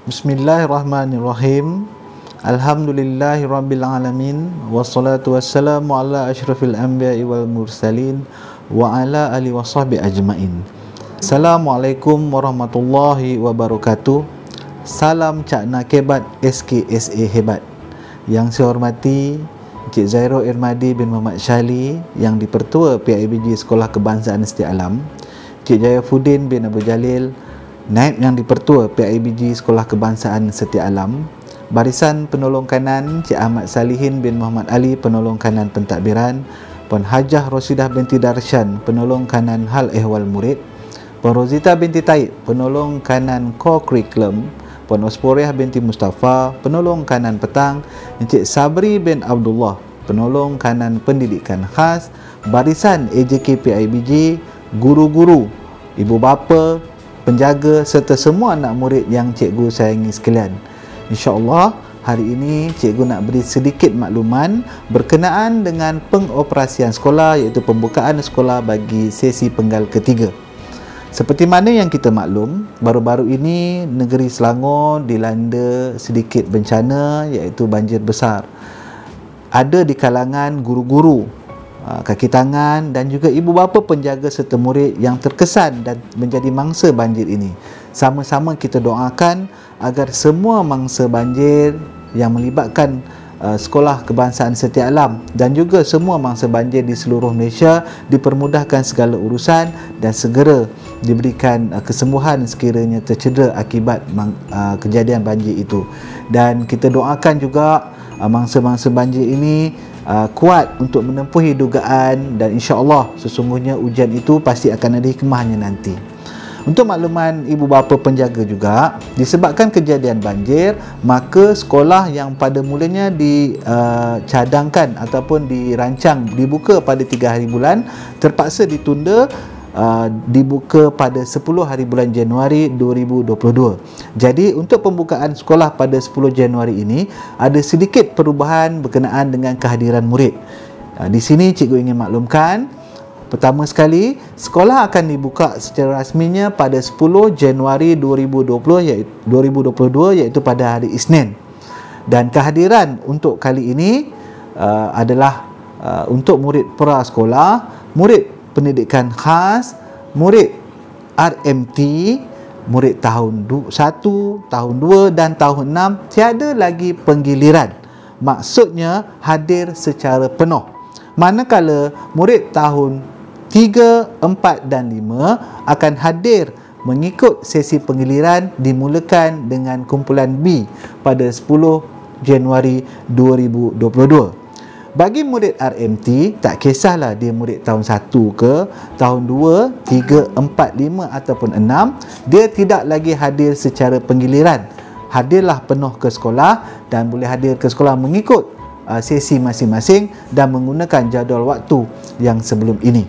Bismillahirrahmanirrahim. Alhamdulillahirabbil alamin wassalatu wassalamu ala asyrafil anbiya'i wal mursalin wa ala alihi washabbi ajmain. Assalamualaikum warahmatullahi wabarakatuh. Salam Cak Nakebat SKSA hebat. Yang saya hormati Encik Zairo Irmadi bin Muhammad Syali yang dipertua PIBG Sekolah Kebangsaan Setia Alam, Encik Jayafuddin bin Abu Jalil Naib yang dipertua PIBG Sekolah Kebangsaan Setia Alam, barisan penolong kanan Cik Ahmad Salihin bin Muhammad Ali penolong kanan pentadbiran, Puan Hajah Rosidah binti Darshan penolong kanan hal ehwal murid, Puan Rozita binti Taib penolong kanan core curriculum, Puan Osporiah binti Mustafa penolong kanan petang, Encik Sabri bin Abdullah penolong kanan pendidikan khas, barisan AJK PIBG, guru-guru, ibu bapa, penjaga serta semua anak murid yang cikgu sayangi sekalian. InsyaAllah hari ini cikgu nak beri sedikit makluman berkenaan dengan pengoperasian sekolah, iaitu pembukaan sekolah bagi sesi penggal ketiga. Seperti mana yang kita maklum, baru-baru ini negeri Selangor dilanda sedikit bencana, iaitu banjir besar. Ada di kalangan guru-guru, kaki tangan dan juga ibu bapa penjaga serta murid yang terkesan dan menjadi mangsa banjir ini. Sama-sama kita doakan agar semua mangsa banjir yang melibatkan Sekolah Kebangsaan Setia Alam dan juga semua mangsa banjir di seluruh Malaysia dipermudahkan segala urusan dan segera diberikan kesembuhan sekiranya tercedera akibat kejadian banjir itu. Dan kita doakan juga mangsa-mangsa banjir ini kuat untuk menempuhi dugaan, dan insya-Allah sesungguhnya ujian itu pasti akan ada hikmahnya nanti. Untuk makluman ibu bapa penjaga juga, disebabkan kejadian banjir, maka sekolah yang pada mulanya dicadangkan ataupun dirancang dibuka pada 3 hari bulan terpaksa ditunda, dibuka pada 10 hari bulan Januari 2022. Jadi untuk pembukaan sekolah pada 10 Januari ini ada sedikit perubahan berkenaan dengan kehadiran murid. Di sini cikgu ingin maklumkan, pertama sekali sekolah akan dibuka secara rasminya pada 10 Januari 2022 iaitu pada hari Isnin. Dan kehadiran untuk kali ini adalah untuk murid prasekolah, murid pendidikan khas, murid RMT, murid tahun 1, tahun 2 dan tahun 6, tiada lagi penggiliran. Maksudnya hadir secara penuh. Manakala murid tahun 3, 4 dan 5 akan hadir mengikut sesi penggiliran dimulakan dengan kumpulan B pada 10 Januari 2022. Bagi murid RMT, tak kisahlah dia murid tahun 1 ke, tahun 2, 3, 4, 5 ataupun 6, dia tidak lagi hadir secara penggiliran. Hadirlah penuh ke sekolah dan boleh hadir ke sekolah mengikut sesi masing-masing dan menggunakan jadual waktu yang sebelum ini.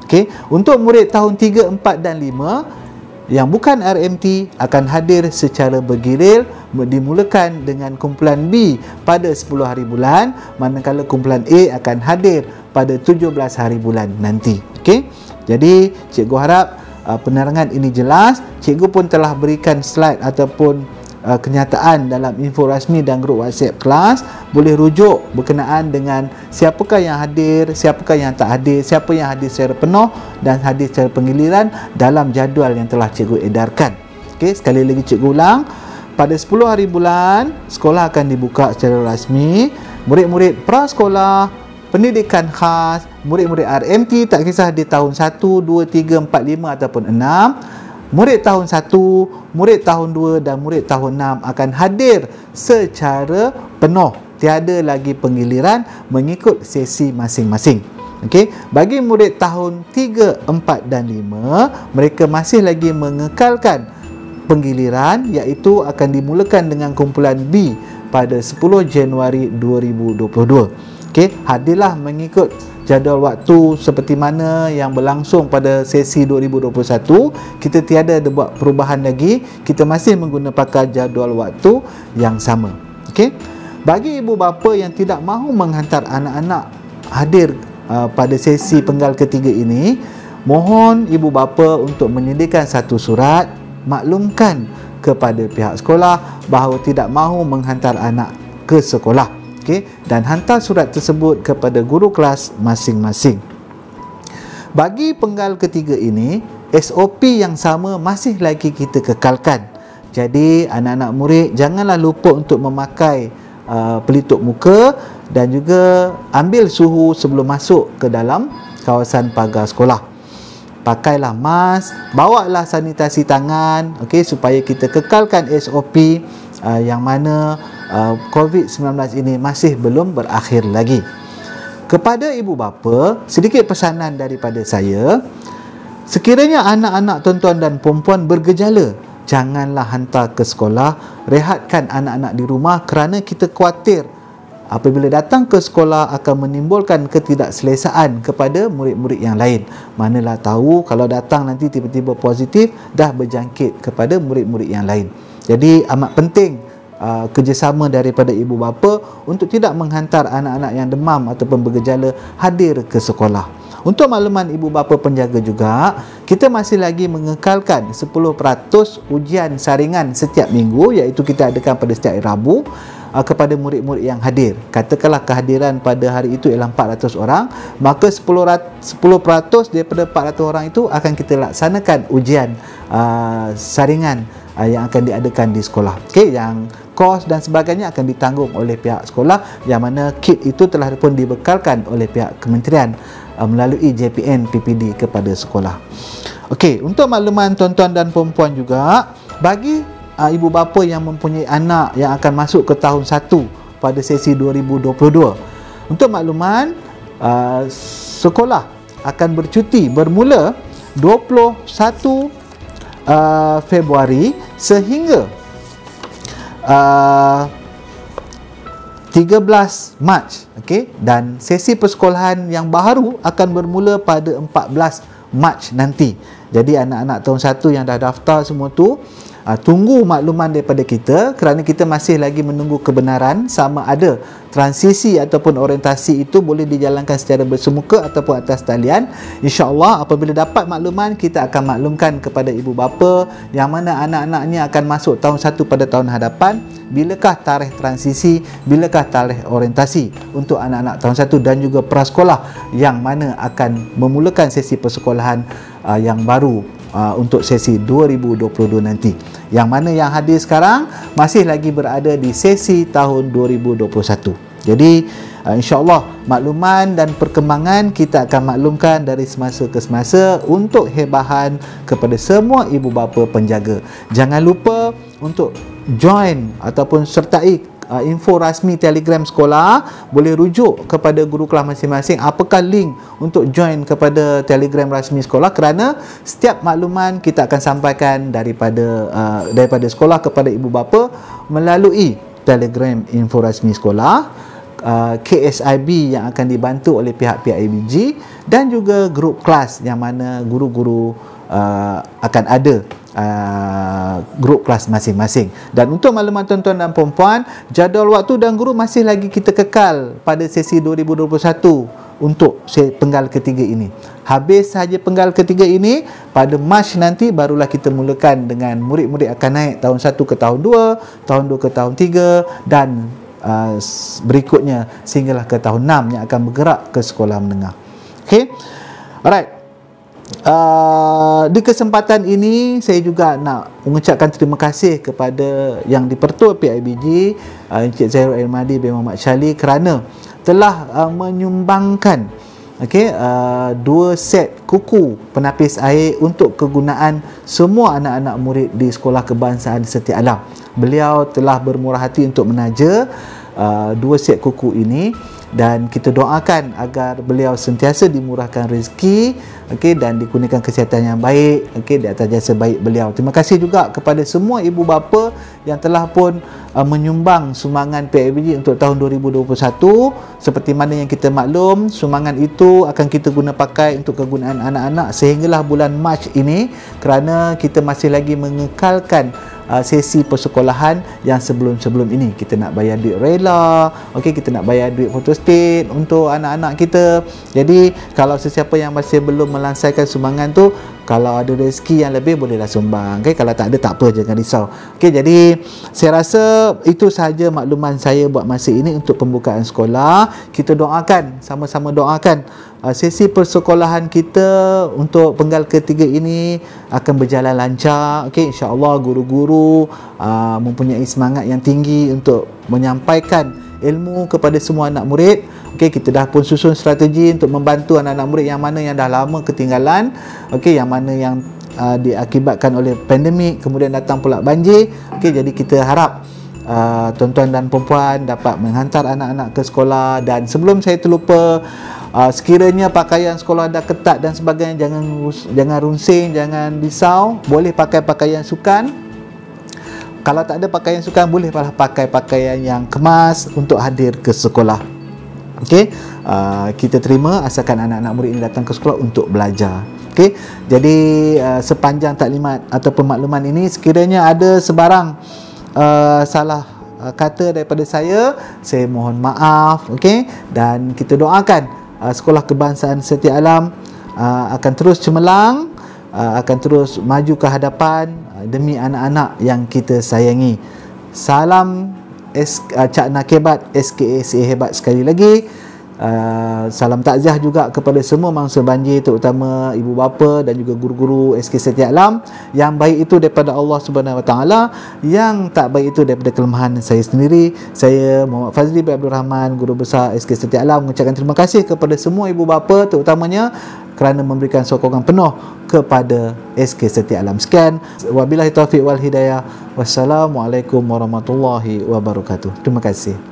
Okey, untuk murid tahun 3, 4 dan 5 yang bukan RMT akan hadir secara bergiril, dimulakan dengan kumpulan B pada 10 hari bulan, manakala kumpulan A akan hadir pada 17 hari bulan nanti. Okey, jadi cikgu harap penerangan ini jelas. Cikgu pun telah berikan slide ataupun kenyataan dalam info rasmi dan grup WhatsApp kelas. Boleh rujuk berkenaan dengan siapakah yang hadir, siapakah yang tak hadir, siapa yang hadir secara penuh dan hadir secara penggiliran dalam jadual yang telah cikgu edarkan. Okey, sekali lagi cikgu ulang, pada 10 hari bulan sekolah akan dibuka secara rasmi. Murid-murid prasekolah, pendidikan khas, murid-murid RMT, tak kisah di tahun 1, 2, 3, 4, 5 ataupun 6, murid tahun 1, murid tahun 2 dan murid tahun 6 akan hadir secara penuh. Tiada lagi penggiliran mengikut sesi masing-masing. Okey, bagi murid tahun 3, 4 dan 5, mereka masih lagi mengekalkan penggiliran, iaitu akan dimulakan dengan kumpulan B pada 10 Januari 2022. Okey, hadirlah mengikut jadual waktu seperti mana yang berlangsung pada sesi 2021. Kita tiada ada buat perubahan lagi, kita masih menggunakan jadual waktu yang sama. Okey, bagi ibu bapa yang tidak mahu menghantar anak-anak hadir pada sesi penggal ketiga ini, mohon ibu bapa untuk menyediakan satu surat maklumkan kepada pihak sekolah bahawa tidak mahu menghantar anak ke sekolah. Okey, dan hantar surat tersebut kepada guru kelas masing-masing. Bagi penggal ketiga ini, SOP yang sama masih lagi kita kekalkan. Jadi anak-anak murid janganlah lupa untuk memakai pelitup muka dan juga ambil suhu sebelum masuk ke dalam kawasan pagar sekolah. Pakailah mask, bawalah sanitasi tangan, okey, supaya kita kekalkan SOP yang mana COVID-19 ini masih belum berakhir lagi. Kepada ibu bapa, sedikit pesanan daripada saya. Sekiranya anak-anak tuan-tuan dan puan-puan bergejala, janganlah hantar ke sekolah, rehatkan anak-anak di rumah kerana kita khawatir apabila datang ke sekolah akan menimbulkan ketidakselesaan kepada murid-murid yang lain. Manalah tahu kalau datang nanti tiba-tiba positif, dah berjangkit kepada murid-murid yang lain. Jadi amat penting kerjasama daripada ibu bapa untuk tidak menghantar anak-anak yang demam ataupun bergejala hadir ke sekolah. Untuk makluman ibu bapa penjaga juga, kita masih lagi mengekalkan 10% ujian saringan setiap minggu, iaitu kita adakan pada setiap Rabu kepada murid-murid yang hadir. Katakanlah kehadiran pada hari itu ialah 400 orang, maka 10% daripada 400 orang itu akan kita laksanakan ujian saringan yang akan diadakan di sekolah. Okey, yang kos dan sebagainya akan ditanggung oleh pihak sekolah, yang mana kit itu telah pun dibekalkan oleh pihak kementerian melalui JPN PPD kepada sekolah. Okey, untuk makluman tuan-tuan dan puan-puan juga, bagi ibu bapa yang mempunyai anak yang akan masuk ke tahun 1 pada sesi 2022, untuk makluman, sekolah akan bercuti bermula 21 Februari sehingga 13 Mac, okey, dan sesi persekolahan yang baru akan bermula pada 14 Mac nanti. Jadi anak-anak tahun 1 yang dah daftar semua tu, tunggu makluman daripada kita kerana kita masih lagi menunggu kebenaran sama ada transisi ataupun orientasi itu boleh dijalankan secara bersemuka ataupun atas talian. InsyaAllah apabila dapat makluman, kita akan maklumkan kepada ibu bapa yang mana anak-anaknya akan masuk tahun 1 pada tahun hadapan, bilakah tarikh transisi, bilakah tarikh orientasi untuk anak-anak tahun 1 dan juga prasekolah yang mana akan memulakan sesi persekolahan yang baru untuk sesi 2022 nanti, yang mana yang hadir sekarang masih lagi berada di sesi tahun 2021. Jadi insya-Allah makluman dan perkembangan kita akan maklumkan dari semasa ke semasa untuk hebahan kepada semua ibu bapa penjaga. Jangan lupa untuk join ataupun sertai info rasmi Telegram sekolah. Boleh rujuk kepada guru kelas masing-masing apakah link untuk join kepada Telegram rasmi sekolah, kerana setiap makluman kita akan sampaikan daripada sekolah kepada ibu bapa melalui Telegram info rasmi sekolah, KSIB yang akan dibantu oleh pihak PIBG, dan juga grup kelas yang mana guru-guru akan ada grup kelas masing-masing. Dan untuk makluman tuan-tuan dan puan-puan, jadual waktu dan guru masih lagi kita kekal pada sesi 2021 untuk penggal ketiga ini. Habis sahaja penggal ketiga ini, pada Mac nanti barulah kita mulakan dengan murid-murid akan naik tahun 1 ke tahun 2, tahun 2 ke tahun 3 dan berikutnya sehinggalah ke tahun 6 yang akan bergerak ke sekolah menengah. Okey. Alright. Di kesempatan ini saya juga nak mengucapkan terima kasih kepada Yang di-Pertua PIBG, Encik Zairul Airmadi bin Muhammad Syali, kerana telah menyumbangkan 2 set kuku penapis air untuk kegunaan semua anak-anak murid di Sekolah Kebangsaan Setia Alam. Beliau telah bermurah hati untuk menaja 2 set kuku ini, dan kita doakan agar beliau sentiasa dimurahkan rezeki, dan dikurniakan kesihatan yang baik, di atas jasa baik beliau. Terima kasih juga kepada semua ibu bapa yang telah pun menyumbang sumbangan PIBG untuk tahun 2021. Seperti mana yang kita maklum, sumbangan itu akan kita guna pakai untuk kegunaan anak-anak sehinggalah bulan Mac ini, kerana kita masih lagi mengekalkan sesi persekolahan yang sebelum-sebelum ini. Kita nak bayar duit rela, kita nak bayar duit photostat untuk anak-anak kita. Jadi kalau sesiapa yang masih belum melansaikan sumbangan tu, Kalau ada rezeki yang lebih, bolehlah sumbang. Okay? Kalau tak ada, tak apa, jangan risau. Okay, jadi saya rasa itu sahaja makluman saya buat masa ini untuk pembukaan sekolah. Kita doakan, sama-sama doakan sesi persekolahan kita untuk penggal ketiga ini akan berjalan lancar. Okay, insya-Allah guru-guru mempunyai semangat yang tinggi untuk menyampaikan ilmu kepada semua anak murid. Okey, kita dah pun susun strategi untuk membantu anak-anak murid yang mana yang dah lama ketinggalan, okey, yang mana yang diakibatkan oleh pandemik, kemudian datang pula banjir. Okey, jadi kita harap tuan-tuan dan puan-puan dapat menghantar anak-anak ke sekolah. Dan sebelum saya terlupa, sekiranya pakaian sekolah dah ketat dan sebagainya, jangan runsing, jangan risau, boleh pakai pakaian sukan. Kalau tak ada pakaian sukan, boleh pakai pakaian yang kemas untuk hadir ke sekolah. Okey, kita terima asalkan anak-anak murid ini datang ke sekolah untuk belajar. Okey, jadi sepanjang taklimat atau pemakluman ini, sekiranya ada sebarang salah kata daripada saya mohon maaf. Okey, dan kita doakan Sekolah Kebangsaan Setia Alam akan terus cemerlang, akan terus maju ke hadapan demi anak-anak yang kita sayangi. Salam Cak Nakebat SKSA hebat sekali lagi. Salam takziah juga kepada semua mangsa banjir, terutama ibu bapa dan juga guru-guru SK Setia Alam. Yang baik itu daripada Allah Subhanahu Wa Taala, yang tak baik itu daripada kelemahan saya sendiri. Saya Muhammad Fazli bin Abdul Rahman, guru besar SK Setia Alam, mengucapkan terima kasih kepada semua ibu bapa terutamanya kerana memberikan sokongan penuh kepada SK Setia Alam. Sekian, wabillahi taufiq wal hidayah. Wassalamualaikum warahmatullahi wabarakatuh. Terima kasih.